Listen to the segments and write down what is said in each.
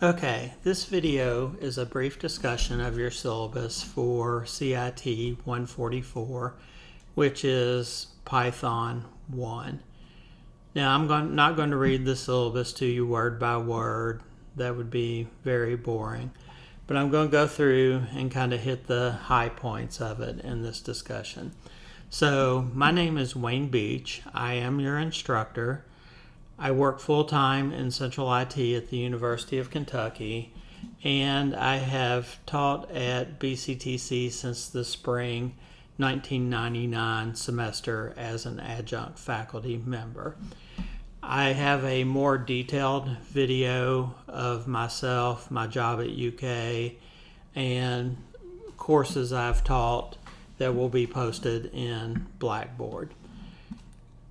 Okay, this video is a brief discussion of your syllabus for CIT144, which is Python 1. Now, I'm not going to read the syllabus to you word by word. That would be very boring. But I'm going to go through and kind of hit the high points of it in this discussion. So, my name is Wayne Beach. I am your instructor. I work full-time in Central IT at the University of Kentucky, and I have taught at BCTC since the spring 1999 semester as an adjunct faculty member. I have a more detailed video of myself, my job at UK, and courses I've taught that will be posted in Blackboard.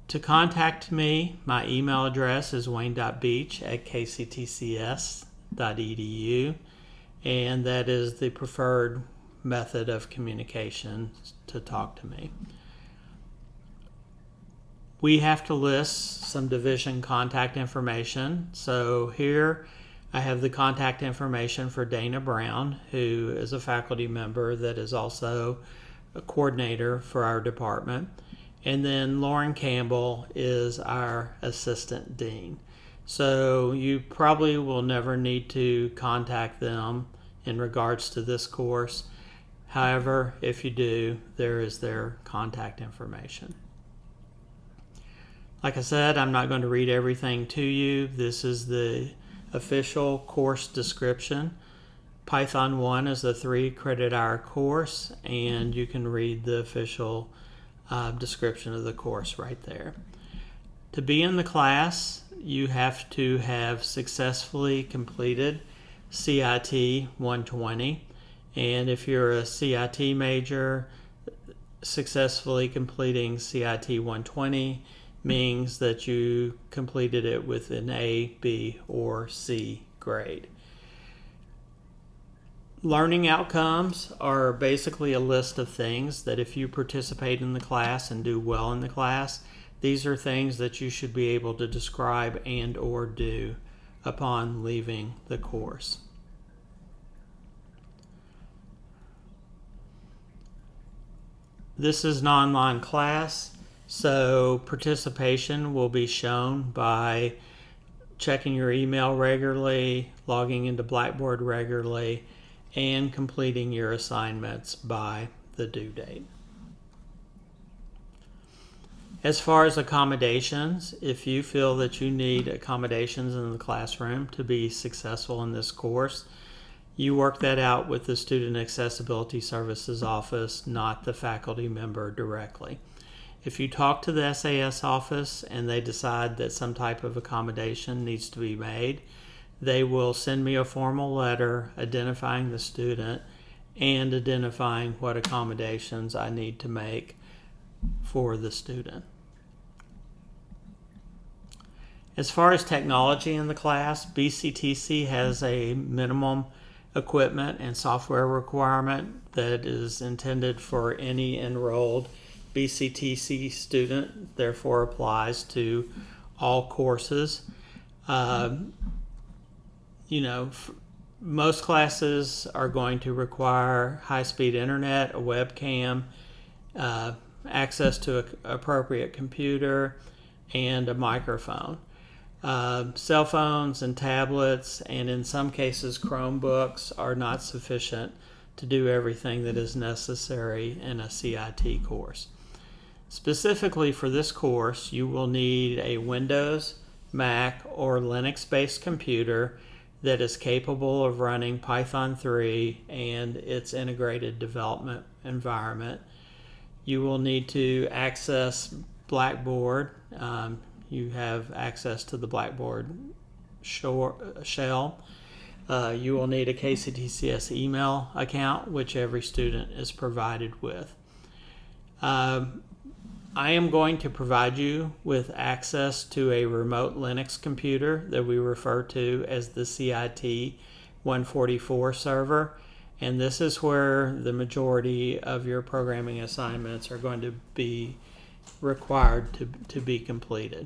To contact me, my email address is wayne.beach@kctcs.edu, and that is the preferred method of communication to talk to me. We have to list some division contact information. So here I have the contact information for Dana Brown, who is a faculty member that is also a coordinator for our department. And then Lauren Campbell is our assistant dean. So you probably will never need to contact them in regards to this course. However, if you do, there is their contact information. Like I said, I'm not going to read everything to you. This is the official course description. Python 1 is a 3-credit hour course, and you can read the official description of the course right there. To be in the class, you have to have successfully completed CIT 120, and if you're a CIT major, successfully completing CIT 120 means that you completed it with an A, B, or C grade. Learning outcomes are basically a list of things that if you participate in the class and do well in the class, these are things that you should be able to describe and or do upon leaving the course. This is an online class, so participation will be shown by checking your email regularly, logging into Blackboard regularly, and completing your assignments by the due date. As far as accommodations, if you feel that you need accommodations in the classroom to be successful in this course, you work that out with the Student Accessibility Services office, not the faculty member directly. If you talk to the SAS office and they decide that some type of accommodation needs to be made, they will send me a formal letter identifying the student and identifying what accommodations I need to make for the student. As far as technology in the class, BCTC has a minimum equipment and software requirement that is intended for any enrolled BCTC student, therefore applies to all courses. Most classes are going to require high-speed internet, a webcam, access to an appropriate computer, and a microphone. Cell phones and tablets, and in some cases Chromebooks, are not sufficient to do everything that is necessary in a CIT course. Specifically for this course, you will need a Windows, Mac, or Linux-based computer that is capable of running Python 3 and its integrated development environment. You will need to access Blackboard. You have access to the Blackboard shell. You will need a KCTCS email account, which every student is provided with. I am going to provide you with access to a remote Linux computer that we refer to as the CIT144 server, and this is where the majority of your programming assignments are going to be required to be completed.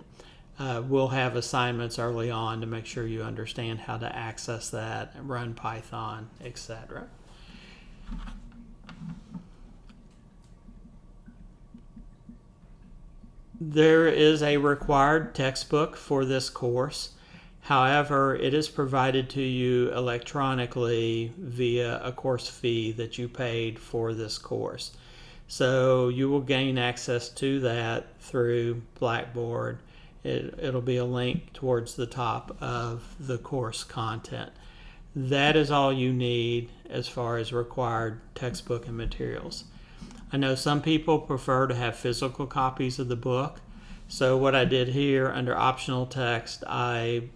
we'll have assignments early on to make sure you understand how to access that, run Python, etc. There is a required textbook for this course. However, it is provided to you electronically via a course fee that you paid for this course. So you will gain access to that through Blackboard. It'll be a link towards the top of the course content. That is all you need as far as required textbook and materials. I know some people prefer to have physical copies of the book. So what I did here under optional text, I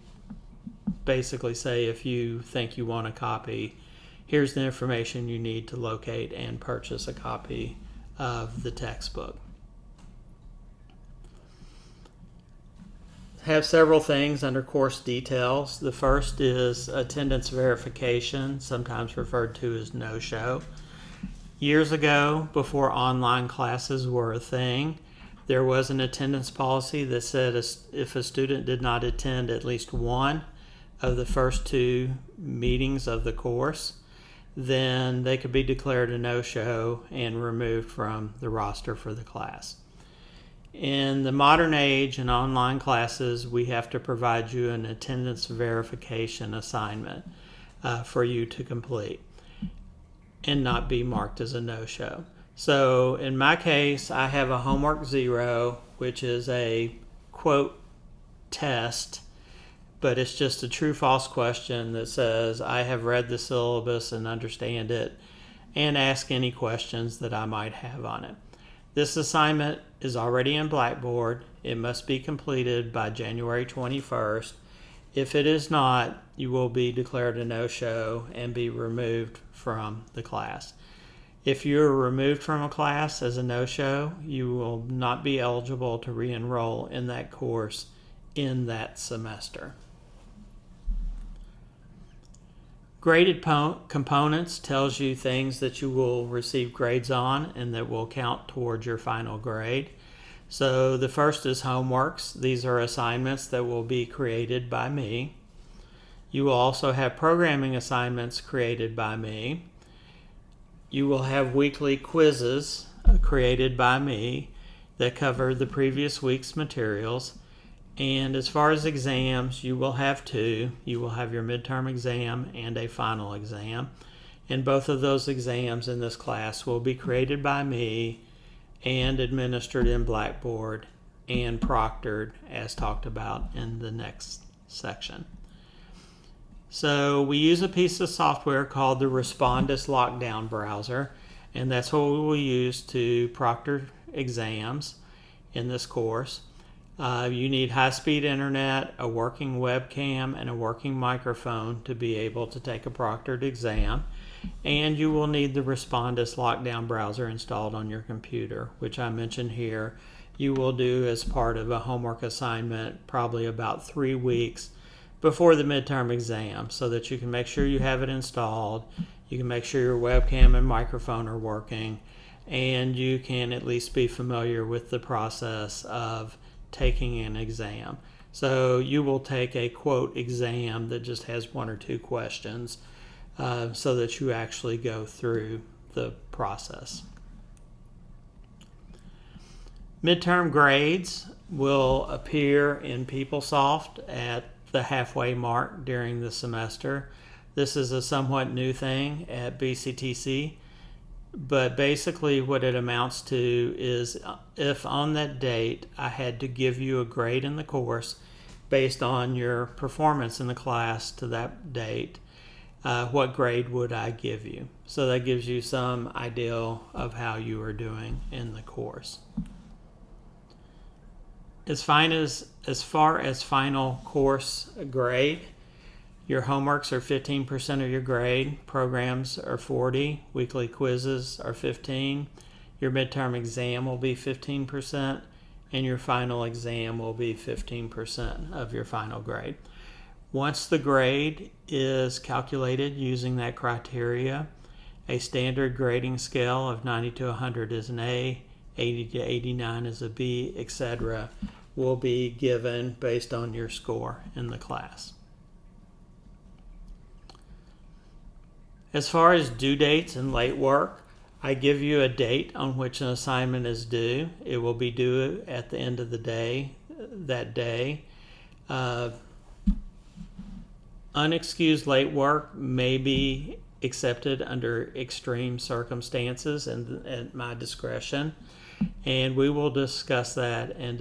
basically say if you think you want a copy, here's the information you need to locate and purchase a copy of the textbook. Have several things under course details. The first is attendance verification, sometimes referred to as no-show. Years ago, before online classes were a thing, there was an attendance policy that said if a student did not attend at least one of the first 2 meetings of the course, then they could be declared a no-show and removed from the roster for the class. In the modern age and online classes, we have to provide you an attendance verification assignment for you to complete and not be marked as a no-show. So in my case, I have a homework 0, which is a quote test, but it's just a true-false question that says I have read the syllabus and understand it, and ask any questions that I might have on it. This assignment is already in Blackboard. It must be completed by January 21st. If it is not, you will be declared a no-show and be removed from the class. If you're removed from a class as a no-show, you will not be eligible to re-enroll in that course in that semester. Graded components tells you things that you will receive grades on and that will count towards your final grade. So the first is homeworks. These are assignments that will be created by me. You will also have programming assignments created by me. You will have weekly quizzes created by me that cover the previous week's materials. And as far as exams, you will have 2. You will have your midterm exam and a final exam. And both of those exams in this class will be created by me and administered in Blackboard and proctored as talked about in the next section. So we use a piece of software called the Respondus Lockdown Browser, and that's what we will use to proctor exams in this course. You need high-speed internet, a working webcam, and a working microphone to be able to take a proctored exam. And you will need the Respondus Lockdown Browser installed on your computer, which I mentioned here. You will do as part of a homework assignment probably about 3 weeks before the midterm exam so that you can make sure you have it installed, you can make sure your webcam and microphone are working, and you can at least be familiar with the process of taking an exam. So you will take a quote exam that just has 1 or 2 questions so that you actually go through the process. Midterm grades will appear in PeopleSoft at the halfway mark during the semester. This is a somewhat new thing at BCTC, but basically what it amounts to is if on that date I had to give you a grade in the course based on your performance in the class to that date, what grade would I give you? So that gives you some idea of how you are doing in the course. As far as final course grade, your homeworks are 15% of your grade, programs are 40, weekly quizzes are 15, your midterm exam will be 15%, and your final exam will be 15% of your final grade. Once the grade is calculated using that criteria, a standard grading scale of 90 to 100 is an A, 80 to 89 is a B, etc., will be given based on your score in the class. As far as due dates and late work, I give you a date on which an assignment is due. It will be due at the end of the day, that day. Unexcused late work may be accepted under extreme circumstances and at my discretion, and we will discuss that and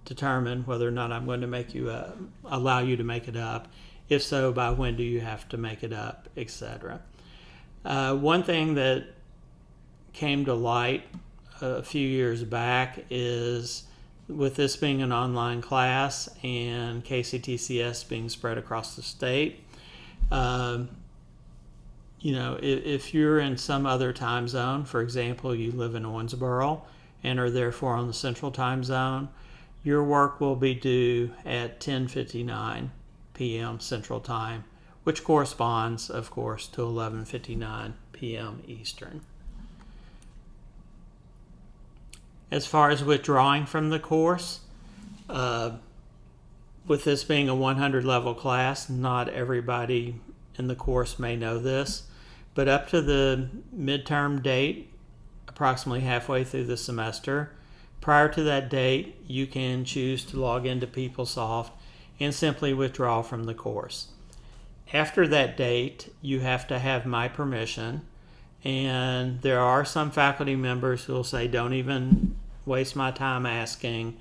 determine whether or not I'm going to make you allow you to make it up. If so, by when do you have to make it up, etc. One thing that came to light a few years back is, with this being an online class and KCTCS being spread across the state, if you're in some other time zone, for example, you live in Owensboro and are therefore on the central time zone, your work will be due at 10:59 p.m. Central Time, which corresponds, of course, to 11:59 p.m. Eastern. As far as withdrawing from the course, with this being a 100 level class, not everybody in the course may know this, but up to the midterm date, approximately halfway through the semester, prior to that date, you can choose to log into PeopleSoft and simply withdraw from the course. After that date, you have to have my permission, and there are some faculty members who will say, don't even waste my time asking,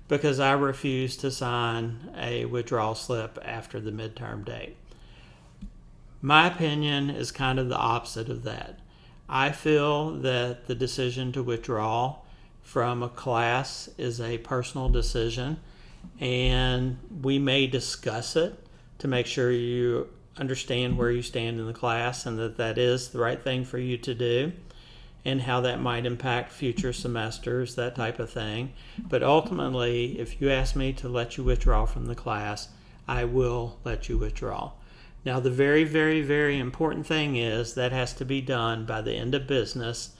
because I refuse to sign a withdrawal slip after the midterm date. My opinion is kind of the opposite of that. I feel that the decision to withdraw from a class is a personal decision, and we may discuss it to make sure you understand where you stand in the class and that that is the right thing for you to do and how that might impact future semesters, that type of thing. But ultimately, if you ask me to let you withdraw from the class, I will let you withdraw. Now, the very, very, very important thing is that has to be done by the end of business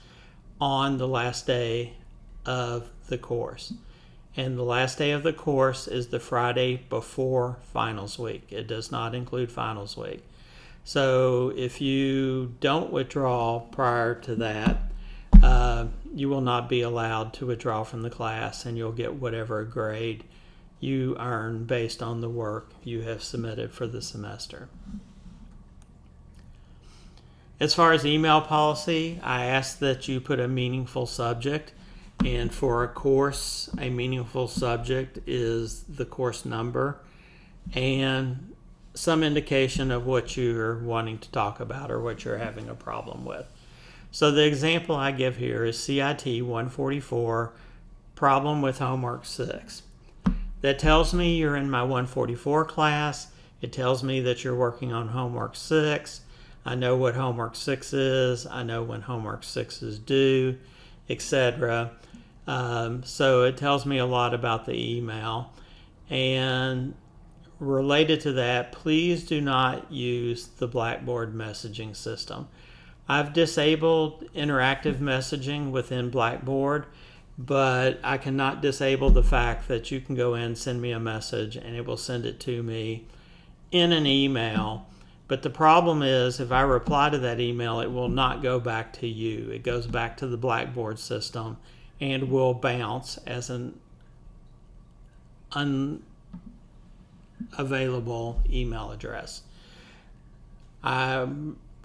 on the last day of the course. And the last day of the course is the Friday before finals week. It does not include finals week. So if you don't withdraw prior to that, you will not be allowed to withdraw from the class, and you'll get whatever grade you earn based on the work you have submitted for the semester. As far as email policy, I ask that you put a meaningful subject. And for a course, a meaningful subject is the course number and some indication of what you're wanting to talk about or what you're having a problem with. So the example I give here is CIT144, problem with homework 6. That tells me you're in my 144 class. It tells me that you're working on homework 6. I know what homework 6 is. I know when homework 6 is due, etc. So it tells me a lot about the email. And related to that, please do not use the Blackboard messaging system. I've disabled interactive messaging within Blackboard, but I cannot disable the fact that you can go in, send me a message, and it will send it to me in an email. But the problem is, if I reply to that email, it will not go back to you. It goes back to the Blackboard system and will bounce as an unavailable email address. I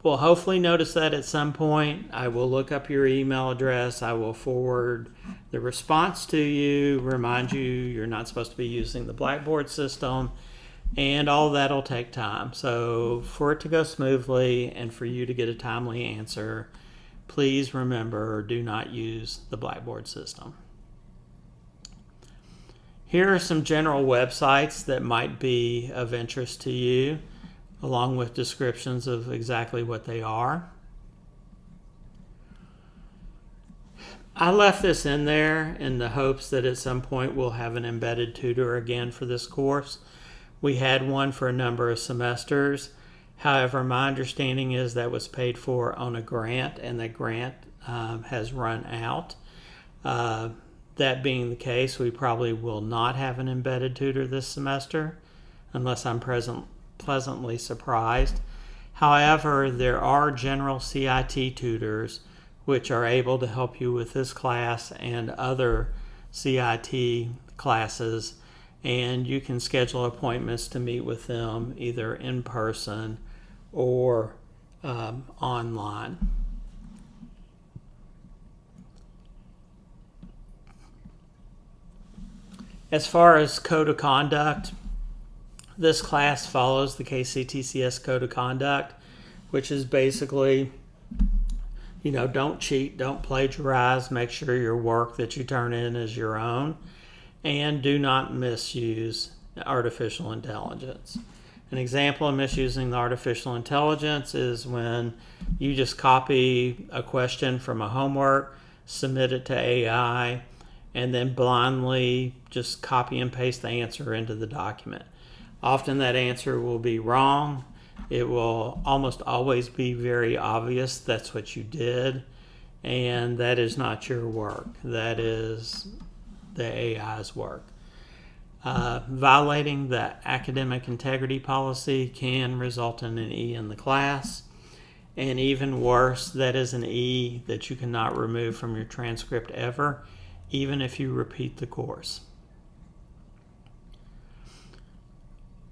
will hopefully notice that at some point. I will look up your email address. I will forward the response to you, remind you you're not supposed to be using the Blackboard system, and all that will take time. So for it to go smoothly and for you to get a timely answer, please remember, do not use the Blackboard system. Here are some general websites that might be of interest to you, along with descriptions of exactly what they are. I left this in there in the hopes that at some point we'll have an embedded tutor again for this course. We had one for a number of semesters. However, my understanding is that was paid for on a grant, and that grant has run out. That being the case, we probably will not have an embedded tutor this semester unless I'm pleasantly surprised. However, there are general CIT tutors which are able to help you with this class and other CIT classes, and you can schedule appointments to meet with them either in person or online. As far as code of conduct, this class follows the KCTCS code of conduct, which is basically, don't cheat, don't plagiarize, make sure your work that you turn in is your own, and do not misuse artificial intelligence. An example of misusing the artificial intelligence is when you just copy a question from a homework, submit it to AI, and then blindly just copy and paste the answer into the document. Often that answer will be wrong. It will almost always be very obvious that's what you did, and that is not your work. That is the AI's work. Violating the academic integrity policy can result in an E in the class, and even worse, that is an E that you cannot remove from your transcript ever, even if you repeat the course.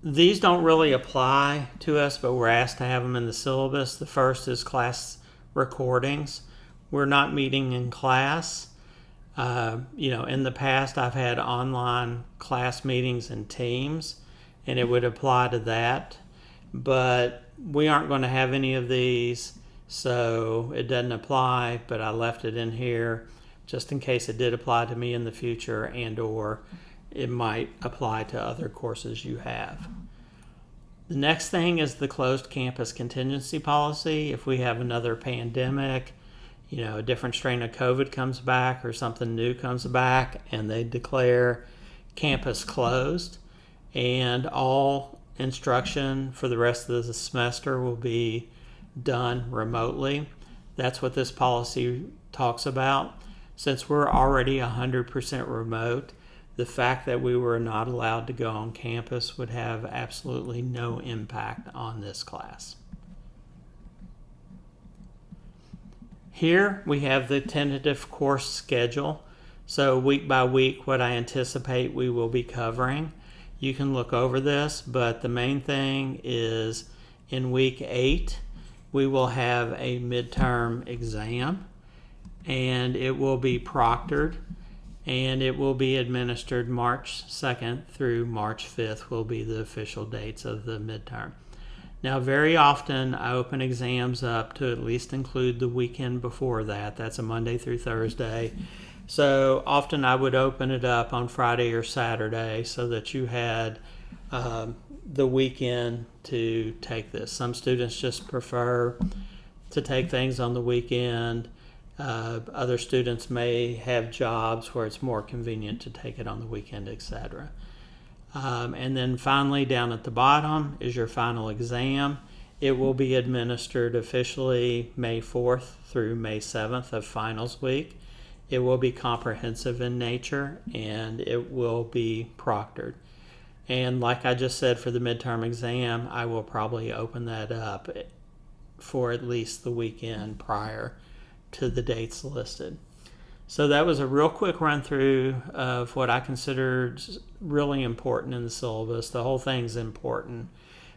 These don't really apply to us, but we're asked to have them in the syllabus. The first is class recordings. We're not meeting in class. In the past, I've had online class meetings in Teams, and it would apply to that. But we aren't going to have any of these, so it doesn't apply, but I left it in here just in case it did apply to me in the future, and or it might apply to other courses you have. The next thing is the closed campus contingency policy. If we have another pandemic, a different strain of COVID comes back or something new comes back, and they declare campus closed, and all instruction for the rest of the semester will be done remotely. That's what this policy talks about. Since we're already 100% remote, the fact that we were not allowed to go on campus would have absolutely no impact on this class. Here we have the tentative course schedule. So week by week, what I anticipate we will be covering. You can look over this, but the main thing is in week 8, we will have a midterm exam, and it will be proctored, and it will be administered March 2nd through March 5th will be the official dates of the midterm. Now, very often I open exams up to at least include the weekend before that. That's a Monday through Thursday. So often I would open it up on Friday or Saturday so that you had the weekend to take this. Some students just prefer to take things on the weekend. Other students may have jobs where it's more convenient to take it on the weekend, etc. And then finally, down at the bottom is your final exam. It will be administered officially May 4th through May 7th of finals week. It will be comprehensive in nature, and it will be proctored. And like I just said for the midterm exam, I will probably open that up for at least the weekend prior to the dates listed. So that was a real quick run through of what I considered really important in the syllabus. The whole thing's important,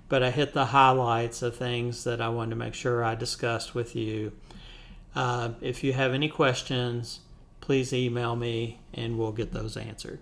but I hit the highlights of things that I wanted to make sure I discussed with you. If you have any questions, please email me and we'll get those answered.